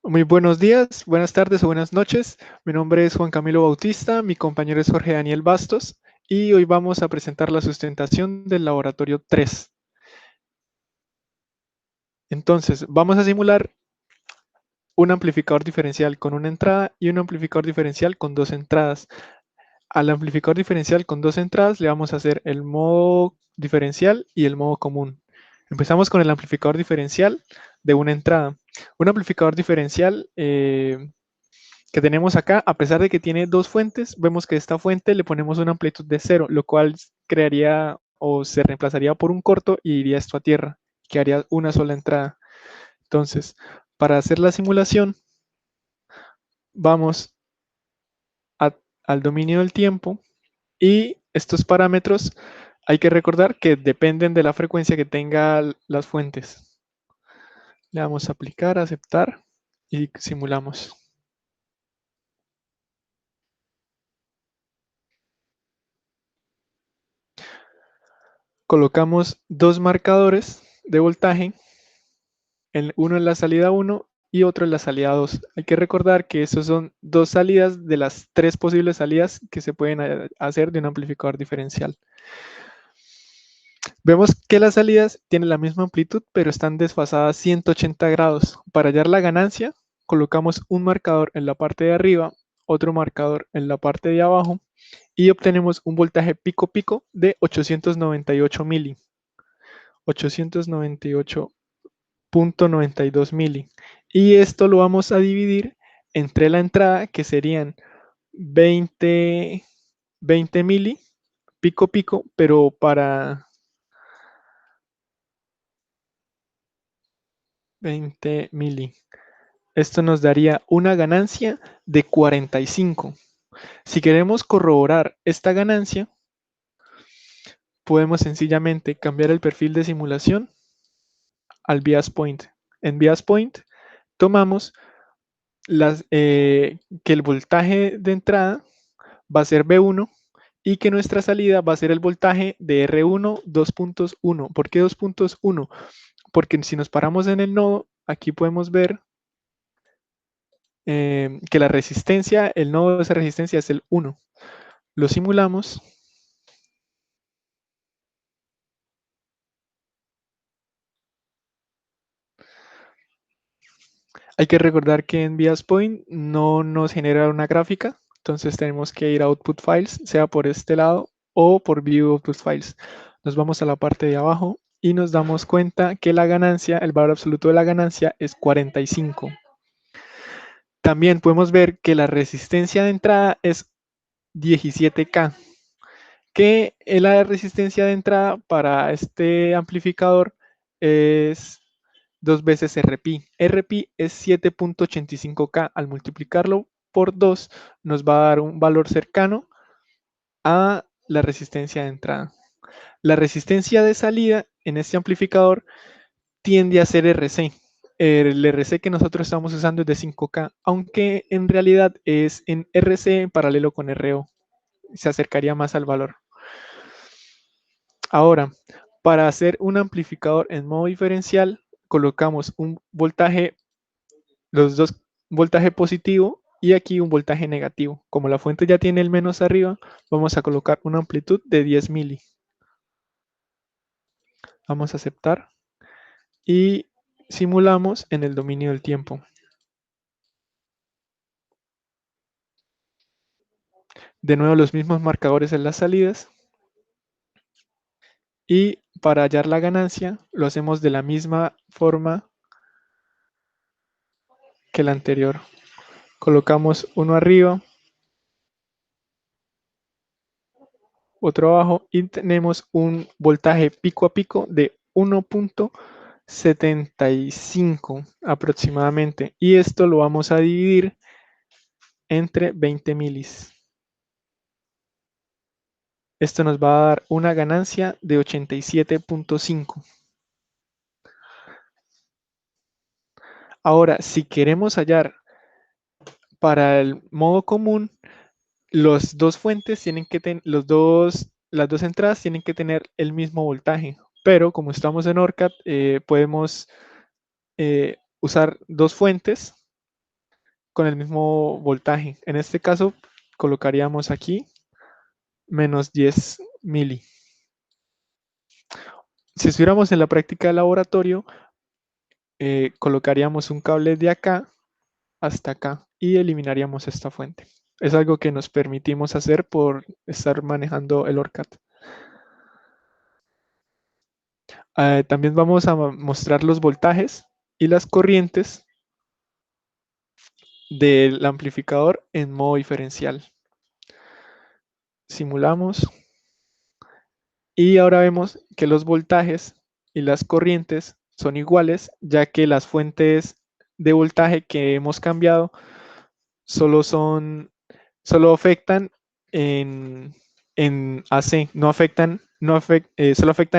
Muy buenos días, buenas tardes o buenas noches. Mi nombre es Juan Camilo Bautista, mi compañero es Jorge Daniel Bastos y hoy vamos a presentar la sustentación del laboratorio 3. Entonces, vamos a simular un amplificador diferencial con una entrada y un amplificador diferencial con dos entradas. Al amplificador diferencial con dos entradas le vamos a hacer el modo diferencial y el modo común. Empezamos con el amplificador diferencial de una entrada. Un amplificador diferencial que tenemos acá, a pesar de que tiene dos fuentes, vemos que esta fuente le ponemos una amplitud de 0, lo cual crearía o se reemplazaría por un corto y iría esto a tierra, que haría una sola entrada. Entonces, para hacer la simulación, vamos al dominio del tiempo y estos parámetros hay que recordar que dependen de la frecuencia que tengan las fuentes. Le damos a aplicar, aceptar y simulamos. Colocamos dos marcadores de voltaje, uno en la salida 1 y otro en la salida 2. Hay que recordar que esos son dos salidas de las tres posibles salidas que se pueden hacer de un amplificador diferencial. Vemos que las salidas tienen la misma amplitud, pero están desfasadas 180 grados. Para hallar la ganancia, colocamos un marcador en la parte de arriba, otro marcador en la parte de abajo y obtenemos un voltaje pico-pico de 898 mili. 898.92 mili. Y esto lo vamos a dividir entre la entrada, que serían 20 mili, pico, pero para 20 mili. Esto nos daría una ganancia de 45. Si queremos corroborar esta ganancia, podemos sencillamente cambiar el perfil de simulación al bias point. En bias point tomamos que el voltaje de entrada va a ser B1 y que nuestra salida va a ser el voltaje de R1 2.1. ¿Por qué 2.1? Porque si nos paramos en el nodo, aquí podemos ver que la resistencia, el nodo de esa resistencia es el 1. Lo simulamos. Hay que recordar que en Bias Point no nos genera una gráfica, entonces tenemos que ir a Output Files, sea por este lado o por View Output Files. Nos vamos a la parte de abajo y nos damos cuenta que la ganancia, el valor absoluto de la ganancia es 45. También podemos ver que la resistencia de entrada es 17K, que la resistencia de entrada para este amplificador es 2 veces RPi. RPi es 7.85K. Al multiplicarlo por 2 nos va a dar un valor cercano a la resistencia de entrada. La resistencia de salida en este amplificador tiende a ser RC. El RC que nosotros estamos usando es de 5K, aunque en realidad es en RC en paralelo con RO. Se acercaría más al valor. Ahora, para hacer un amplificador en modo diferencial, colocamos un voltaje, los dos, voltaje positivo y aquí un voltaje negativo. Como la fuente ya tiene el menos arriba, vamos a colocar una amplitud de 10 mili. Vamos a aceptar y simulamos en el dominio del tiempo. De nuevo los mismos marcadores en las salidas. Y para hallar la ganancia, lo hacemos de la misma forma que la anterior. Colocamos uno arriba, otro abajo y tenemos un voltaje pico a pico de 1.75 aproximadamente. Y esto lo vamos a dividir entre 20 milis. Esto nos va a dar una ganancia de 87.5. Ahora, si queremos hallar para el modo común, los dos fuentes tienen que tener, las dos entradas tienen que tener el mismo voltaje. Pero como estamos en ORCAD, podemos usar dos fuentes con el mismo voltaje. En este caso, colocaríamos aquí menos 10 mili. Si estuviéramos en la práctica de laboratorio, colocaríamos un cable de acá hasta acá y eliminaríamos esta fuente. Es algo que nos permitimos hacer por estar manejando el ORCAD. También vamos a mostrar los voltajes y las corrientes del amplificador en modo diferencial. Simulamos y ahora vemos que los voltajes y las corrientes son iguales, ya que las fuentes de voltaje que hemos cambiado solo afectan en AC, solo afectan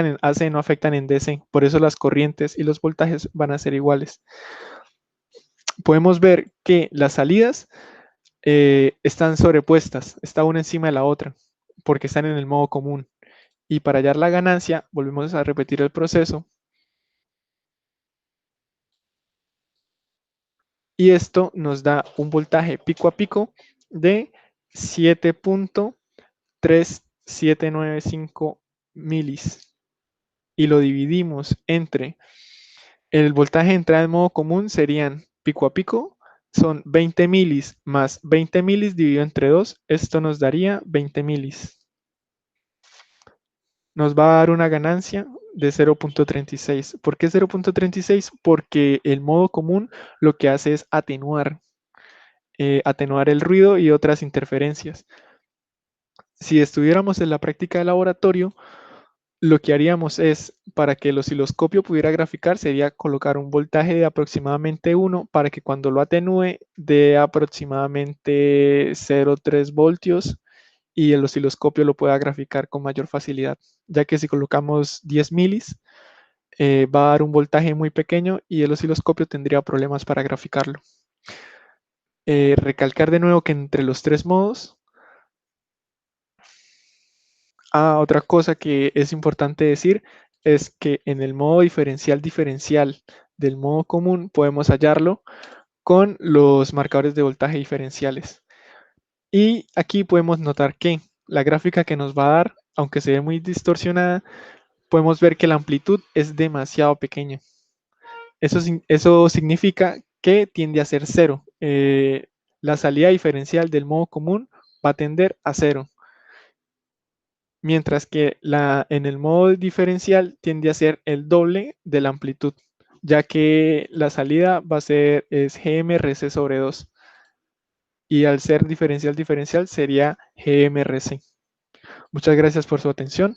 en AC, no afectan en DC. Por eso las corrientes y los voltajes van a ser iguales. Podemos ver que las salidas están sobrepuestas, está una encima de la otra, porque están en el modo común. Y para hallar la ganancia, volvemos a repetir el proceso. Y esto nos da un voltaje pico a pico de 7.3795 milis. Y lo dividimos entre el voltaje de entrada en modo común serían pico a pico, son 20 milis más 20 milis dividido entre 2. Esto nos daría 20 milis. Nos va a dar una ganancia de 0.36. ¿Por qué 0.36? Porque el modo común lo que hace es atenuar el ruido y otras interferencias. Si estuviéramos en la práctica de laboratorio, lo que haríamos es, para que el osciloscopio pudiera graficar, sería colocar un voltaje de aproximadamente 1 para que cuando lo atenúe dé aproximadamente 0,3 voltios y el osciloscopio lo pueda graficar con mayor facilidad, ya que si colocamos 10 milis, va a dar un voltaje muy pequeño y el osciloscopio tendría problemas para graficarlo. Recalcar de nuevo que entre los tres modos, otra cosa que es importante decir es que en el modo diferencial del modo común podemos hallarlo con los marcadores de voltaje diferenciales. Y aquí podemos notar que la gráfica que nos va a dar, aunque se ve muy distorsionada, podemos ver que la amplitud es demasiado pequeña. Eso significa que tiende a ser cero. La salida diferencial del modo común va a tender a cero. Mientras que en el modo diferencial tiende a ser el doble de la amplitud, ya que la salida va a ser GMRC sobre 2. Y al ser diferencial sería GMRC. Muchas gracias por su atención.